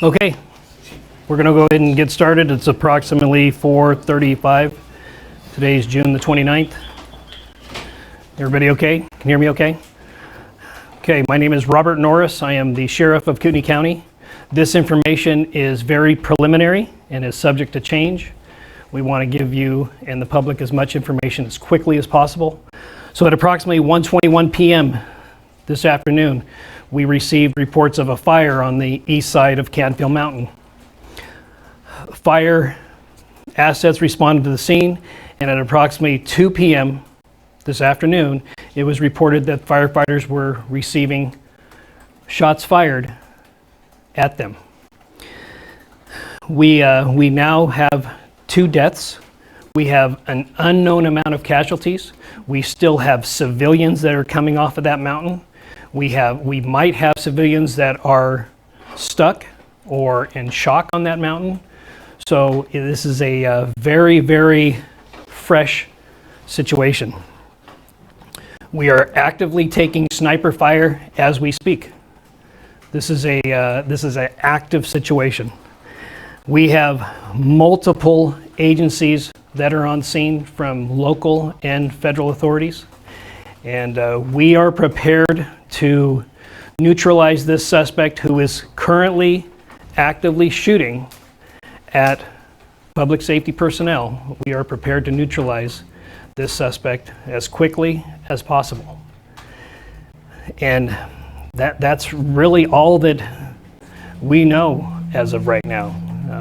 Okay, we're going to go ahead and get started. It's approximately 4:35. Today's June the 29th. Everybody okay? Can you hear me okay? Okay, my name is Robert Norris. I am the Sheriff of Kootenai County. This information is very preliminary and is subject to change. We want to give you and the public as much information as quickly as possible. So at approximately 1:21 p.m. this afternoon, we received reports of a fire on the east side of Canfield Mountain. Fire assets responded to the scene, and at approximately 2 p.m. this afternoon, it was reported that firefighters were receiving shots fired at them. We now have 2 deaths. We have an unknown amount of casualties. We still have civilians that are coming off of that mountain. We might have civilians that are stuck or in shock on that mountain. So this is a very, very fresh situation. We are actively taking sniper fire as we speak. This is an active situation. We have multiple agencies that are on scene from local and federal authorities, and we are prepared to neutralize this suspect who is currently actively shooting at public safety personnel. We are prepared to neutralize this suspect as quickly as possible. And that's really all that we know as of right now.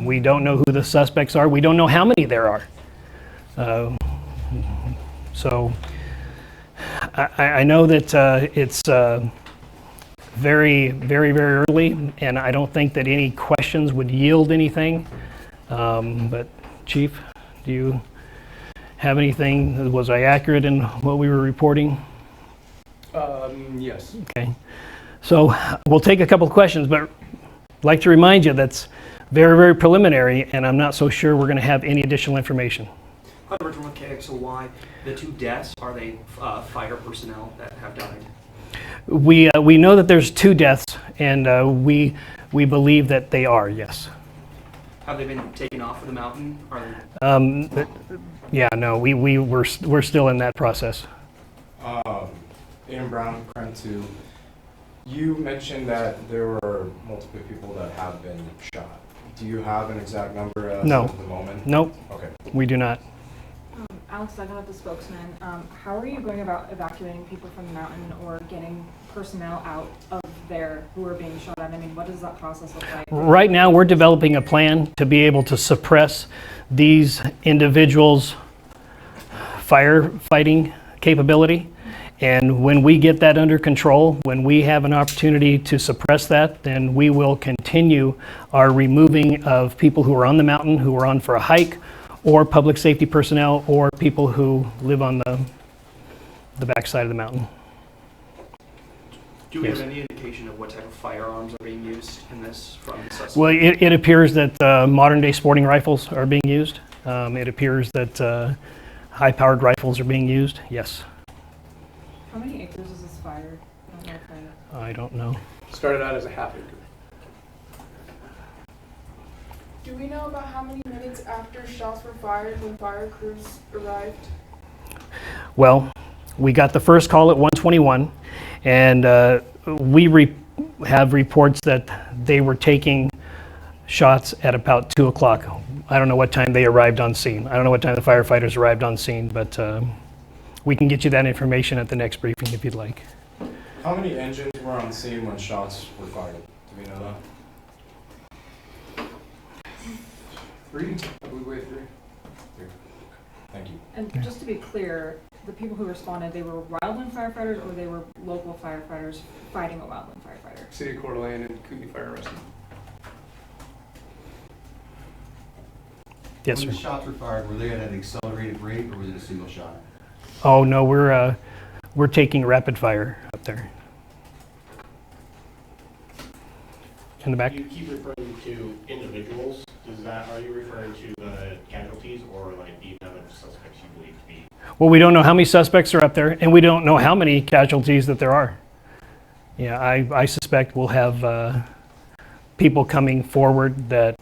We don't know who the suspects are. We don't know how many there are. So I know that it's very, very, very early, and I don't think that any questions would yield anything. But Chief, do you have anything? Was I accurate in what we were reporting? Yes. Okay. So we'll take a couple of questions, but I'd like to remind you that's very, very preliminary, and I'm not so sure we're going to have any additional information. Hunter from KXOY, the 2 deaths, are they fire personnel that have died? We know that there's 2 deaths, and we believe that they are, yes. Have they been taken off of the mountain? Yeah, no, we're still in that process. Ian Brown, KREM 2. You mentioned that there were multiple people that have been shot. Do you have an exact number as of the moment? Nope. Okay. We do not. Alex Duggan, the spokesman. How are you going about evacuating people from the mountain or getting personnel out of there who are being shot at? I mean, what does that process look like? Right now, we're developing a plan to be able to suppress these individuals' firefighting capability. And when we get that under control, when we have an opportunity to suppress that, then we will continue our removing of people who are on the mountain, who are on for a hike, or public safety personnel, or people who live on the backside of the mountain. Do we have any indication of what type of firearms are being used in this from the suspect? Well, it appears that modern-day sporting rifles are being used. It appears that high-powered rifles are being used, yes. How many acres is this fire? I don't know. Started out as a half acre. Do we know about how many minutes after shots were fired when fire crews arrived? Well, we got the first call at 1:21, and we have reports that they were taking shots at about 2 o'clock. I don't know what time they arrived on scene. I don't know what time the firefighters arrived on scene, but we can get you that information at the next briefing if you'd like. How many engines were on scene when shots were fired? Do we know that? 3? I believe we had 3. Thank you. And just to be clear, the people who responded, they were wildland firefighters or they were local firefighters fighting a wildland firefighter? City of Coeur d'Alene and Kootenai Fire and Rescue. Yes, When sir. the shots were fired, were they at an accelerated rate or was it a single shot? Oh no, we're taking rapid fire up there. In the back. You keep referring to individuals. Are you referring to the casualties or like the amount of suspects you believe to be? Well, we don't know how many suspects are up there, and we don't know how many casualties that there are. Yeah, I suspect we'll have people coming forward that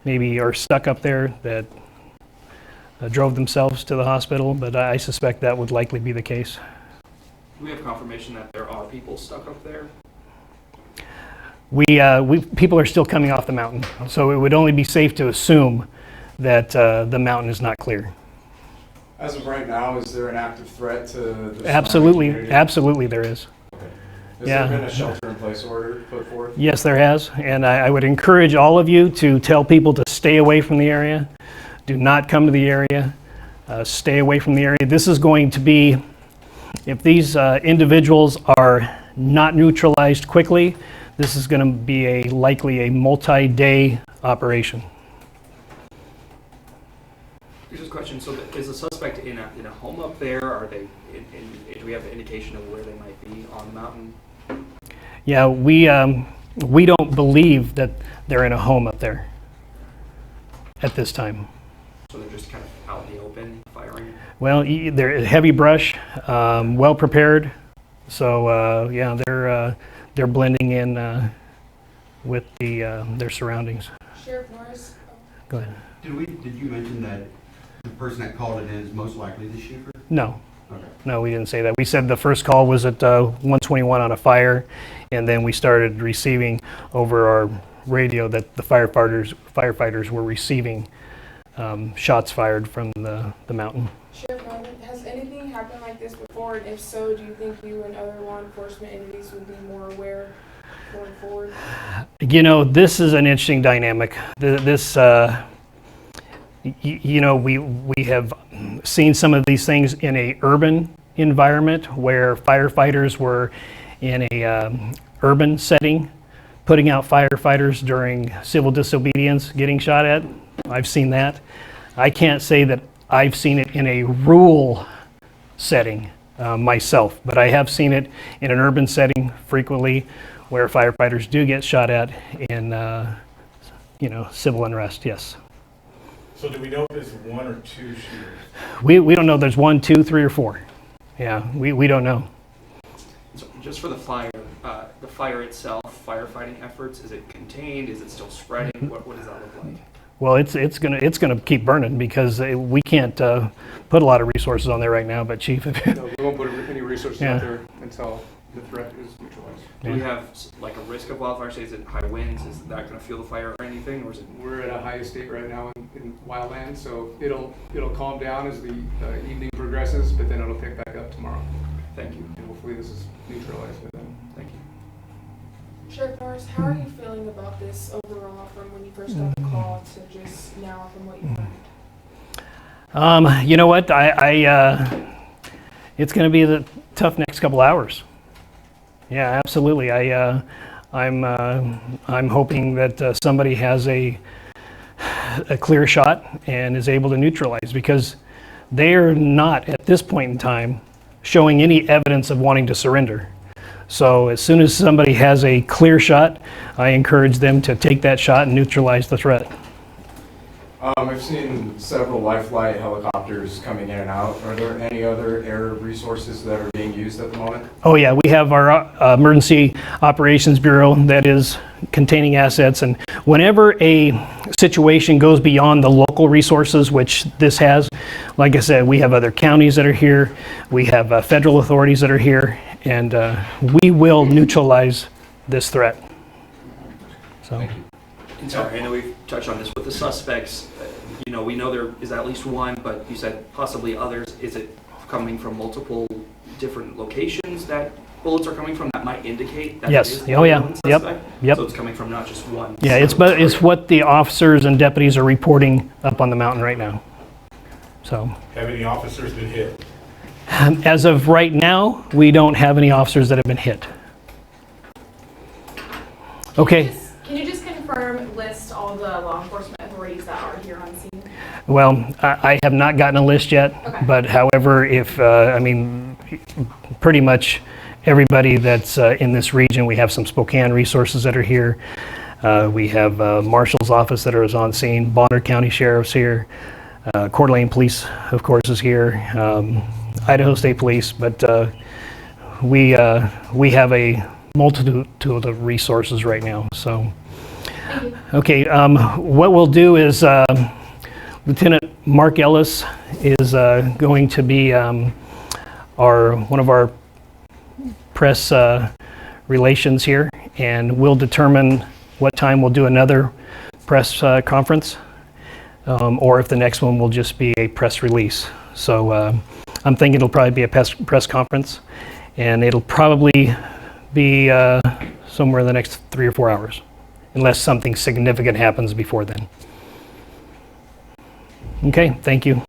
maybe are stuck up there that drove themselves to the hospital, but I suspect that would likely be the case. Do we have confirmation that there are people stuck up there? People are still coming off the mountain, so it would only be safe to assume that the mountain is not clear. As of right now, is there an active threat to the surrounding Absolutely, community? absolutely there is. Has yeah. there been a shelter-in-place order put forth? Yes, there has, and I would encourage all of you to tell people to stay away from the area. Do not come to the area. Stay away from the area. This is going to be, if these individuals are not neutralized quickly, this is going to be likely a multi-day operation. Here's a question. So is the suspect in a home up there? Are they do we have an indication of where they might be on the mountain? Yeah, we don't believe that they're in a home up there at this time. So they're just kind of out in the open, firing? Well, they're heavy brush, well prepared. So yeah, they're blending in with their surroundings. Sheriff Norris, Go ahead. Did you mention that the person that called it in is most likely the shooter? No. Okay. No, we didn't say that. We said the first call was at 121 on a fire, and then we started receiving over our radio that the firefighters were receiving shots fired from the mountain. Sheriff Norman, has anything happened like this before? And if so, do you think you and other law enforcement entities would be more aware going forward? You know, this is an interesting dynamic. This, you know, we have seen some of these things in a urban environment where firefighters were in a urban setting, putting out firefighters during civil disobedience, getting shot at. I've seen that. I can't say that I've seen it in a rural setting myself, but I have seen it in an urban setting frequently where firefighters do get shot at in, you know, civil unrest, yes. So do we know if it's one or two shooters? We don't know if there's 1, 2, 3, or 4. Yeah, we don't know. So just for the fire itself, firefighting efforts, is it contained? Is it still spreading? What does that look like? Well, it's gonna keep burning because we can't put a lot of resources on there right now. But Chief, No, we won't put any resources Yeah. out there until the threat is neutralized. Do we have like a risk of wildfire? Say, is it high winds? Is that going to fuel the fire or anything, or is it? We're at a high state right now in wildland, so it'll calm down as the evening progresses, but then it'll pick back up tomorrow. Thank you. And hopefully this is neutralized by then. Thank you. Sheriff Norris, how are you feeling about this overall from when you first got the call to just now from what you've learned? you know what? It's going to be the tough next couple hours. Yeah, absolutely. I'm hoping that somebody has a clear shot and is able to neutralize, because they are not at this point in time showing any evidence of wanting to surrender. So as soon as somebody has a clear shot, I encourage them to take that shot and neutralize the threat. I've seen several life flight helicopters coming in and out. Are there any other air resources that are being used at the moment? Oh yeah, we have our Emergency Operations Bureau that is containing assets, and whenever a situation goes beyond the local resources, which this has, like I said, we have other counties that are here, we have federal authorities that are here, and we will neutralize this threat. So. And sorry, I know we've touched on this with the suspects. You know, we know there is at least one, but you said possibly others. Is it coming from multiple different locations that bullets are coming from that might indicate that Yes. it is Oh yeah. one Yep. suspect? Yep. So it's coming from not just one. Yeah, it's what the officers and deputies are reporting up on the mountain right now. So, Have any officers been hit? as of right now, we don't have any officers that have been hit. Okay. Can you just confirm, list all the law enforcement authorities that are here on scene? Well, I have not gotten a list yet, Okay. but however, if, I mean, pretty much everybody that's in this region, we have some Spokane resources that are here. We have Marshal's office that is on scene, Bonner County Sheriff's here, Coeur d'Alene Police, of course, is here, Idaho State Police, but we have a multitude of resources right now. So Thank you. Okay, what we'll do is Lieutenant Mark Ellis is going to be one of our press relations here, and we'll determine what time we'll do another press conference, or if the next one will just be a press release. So I'm thinking it'll probably be a press conference, and it'll probably be somewhere in the next 3 or 4 hours, unless something significant happens before then. Okay, thank you.